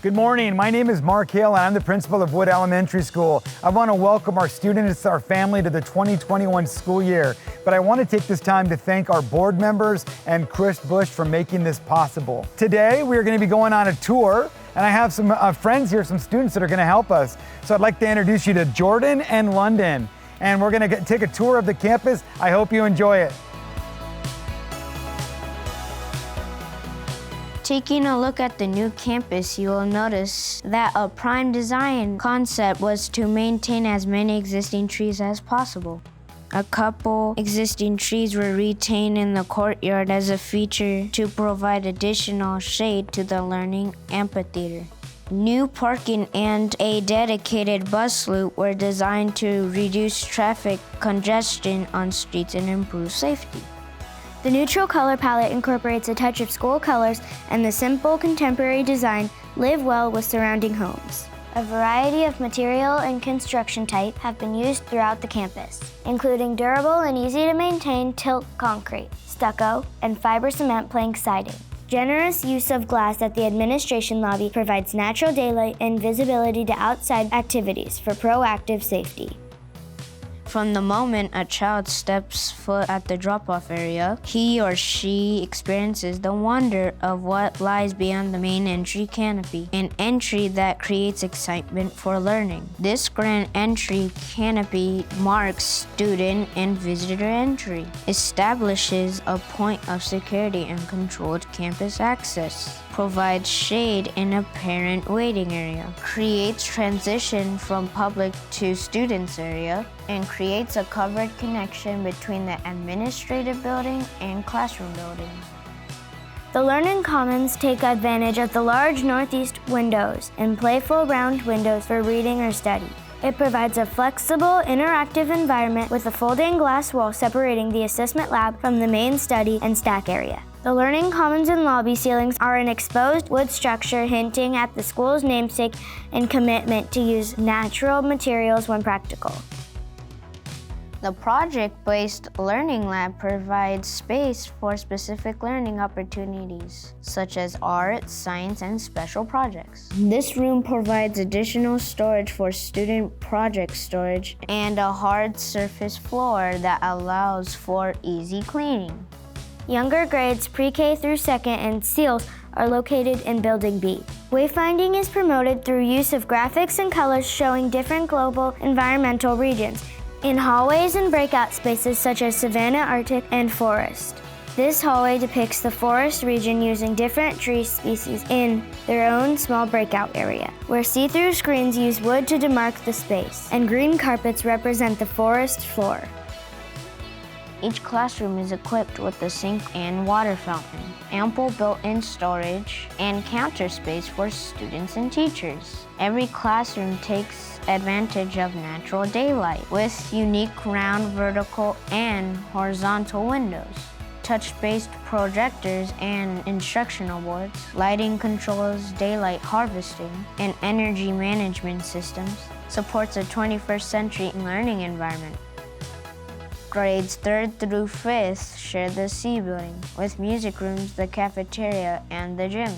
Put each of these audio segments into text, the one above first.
Good morning, my name is Mark Hehl and I'm the principal of Wood Elementary School. I want to welcome our students, our family to the 2021 school year. But I want to take this time to thank our board members and Chris Busch for making this possible. Today, we are going to be going on a tour and I have some friends here, some students that are going to help us. So I'd like to introduce you to Jordan and London. And we're going to take a tour of the campus. I hope you enjoy it. Taking a look at the new campus, you will notice that a prime design concept was to maintain as many existing trees as possible. A couple existing trees were retained in the courtyard as a feature to provide additional shade to the learning amphitheater. New parking and a dedicated bus loop were designed to reduce traffic congestion on streets and improve safety. The neutral color palette incorporates a touch of school colors, and the simple contemporary design live well with surrounding homes. A variety of material and construction type have been used throughout the campus, including durable and easy to maintain tilt concrete, stucco, and fiber cement plank siding. Generous use of glass at the administration lobby provides natural daylight and visibility to outside activities for proactive safety. From the moment a child steps foot at the drop-off area, he or she experiences the wonder of what lies beyond the main entry canopy, an entry that creates excitement for learning. This grand entry canopy marks student and visitor entry, establishes a point of security and controlled campus access, provides shade in a parent waiting area, creates transition from public to students area, and creates a covered connection between the administrative building and classroom building. The Learning Commons take advantage of the large northeast windows and playful round windows for reading or study. It provides a flexible, interactive environment with a folding glass wall separating the assessment lab from the main study and stack area. The Learning Commons and lobby ceilings are an exposed wood structure hinting at the school's namesake and commitment to use natural materials when practical. The project-based learning lab provides space for specific learning opportunities, such as art, science, and special projects. This room provides additional storage for student project storage and a hard surface floor that allows for easy cleaning. Younger grades pre-K through second and SEALs are located in Building B. Wayfinding is promoted through use of graphics and colors showing different global environmental regions in hallways and breakout spaces such as Savanna, Arctic, and Forest. This hallway depicts the forest region using different tree species in their own small breakout area, where see-through screens use wood to demarc the space, and green carpets represent the forest floor. Each classroom is equipped with a sink and water fountain, ample built-in storage, and counter space for students and teachers. Every classroom takes advantage of natural daylight with unique round, vertical, and horizontal windows, touch-based projectors and instructional boards, lighting controls, daylight harvesting, and energy management systems, supports a 21st century learning environment. Grades 3rd through 5th share the C building, with music rooms, the cafeteria, and the gym.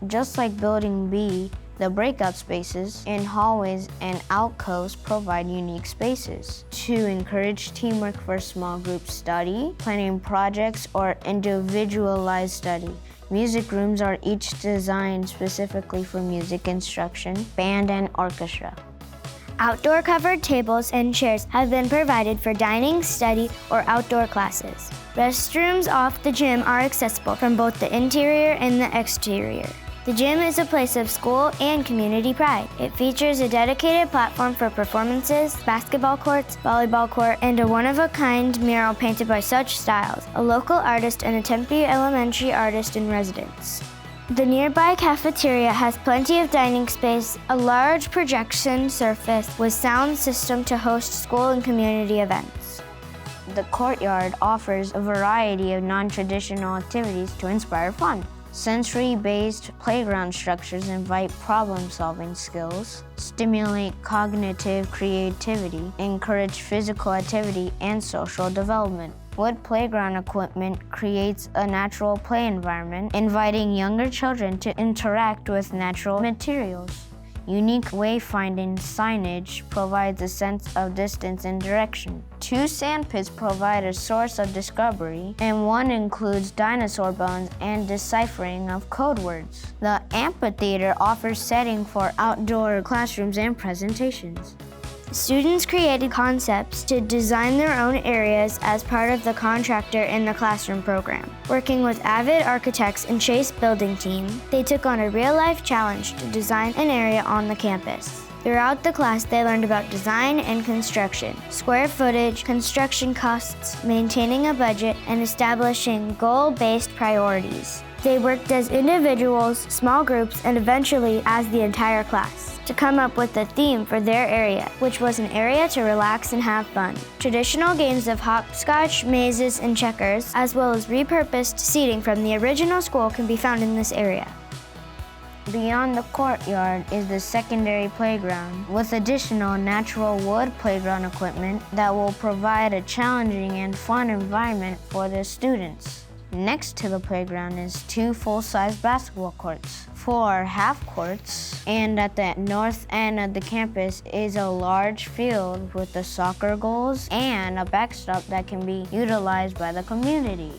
Just like Building B, the breakout spaces in hallways and alcoves provide unique spaces to encourage teamwork for small group study, planning projects, or individualized study. Music rooms are each designed specifically for music instruction, band, and orchestra. Outdoor covered tables and chairs have been provided for dining, study, or outdoor classes. Restrooms off the gym are accessible from both the interior and the exterior. The gym is a place of school and community pride. It features a dedicated platform for performances, basketball courts, volleyball court, and a one-of-a-kind mural painted by Such Styles, a local artist and a Tempe elementary artist in residence. The nearby cafeteria has plenty of dining space, a large projection surface with sound system to host school and community events. The courtyard offers a variety of non-traditional activities to inspire fun. Sensory-based playground structures invite problem-solving skills, stimulate cognitive creativity, encourage physical activity and social development. Wood playground equipment creates a natural play environment, inviting younger children to interact with natural materials. Unique wayfinding signage provides a sense of distance and direction. 2 sand pits provide a source of discovery, and one includes dinosaur bones and deciphering of code words. The amphitheater offers setting for outdoor classrooms and presentations. Students created concepts to design their own areas as part of the contractor in the classroom program. Working with Avid architects and Chasse building team, they took on a real-life challenge to design an area on the campus. Throughout the class, they learned about design and construction, square footage, construction costs, maintaining a budget, and establishing goal-based priorities. They worked as individuals, small groups, and eventually as the entire class to come up with a theme for their area, which was an area to relax and have fun. Traditional games of hopscotch, mazes, and checkers, as well as repurposed seating from the original school can be found in this area. Beyond the courtyard is the secondary playground with additional natural wood playground equipment that will provide a challenging and fun environment for the students. Next to the playground is 2 full-size basketball courts, 4 half courts, and at the north end of the campus is a large field with the soccer goals and a backstop that can be utilized by the community.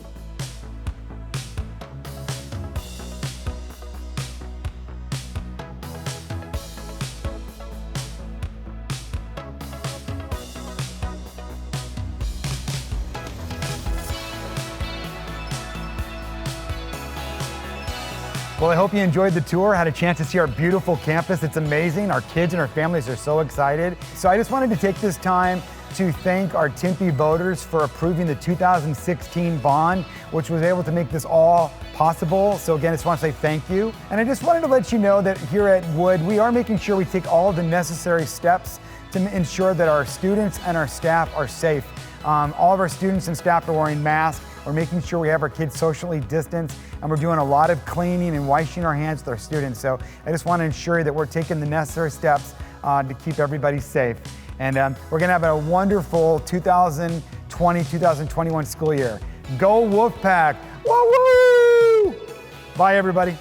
Well, I hope you enjoyed the tour, had a chance to see our beautiful campus. It's amazing. Our kids and our families are so excited. So I just wanted to take this time to thank our Tempe voters for approving the 2016 bond, which was able to make this all possible. So again, I just want to say thank you. And I just wanted to let you know that here at Wood, we are making sure we take all the necessary steps to ensure that our students and our staff are safe. All of our students and staff are wearing masks. We're making sure we have our kids socially distanced, and we're doing a lot of cleaning and washing our hands with our students. So I just want to ensure that we're taking the necessary steps to keep everybody safe. And we're going to have a wonderful 2020-2021 school year. Go Wolfpack! Woo-woo! Bye, everybody.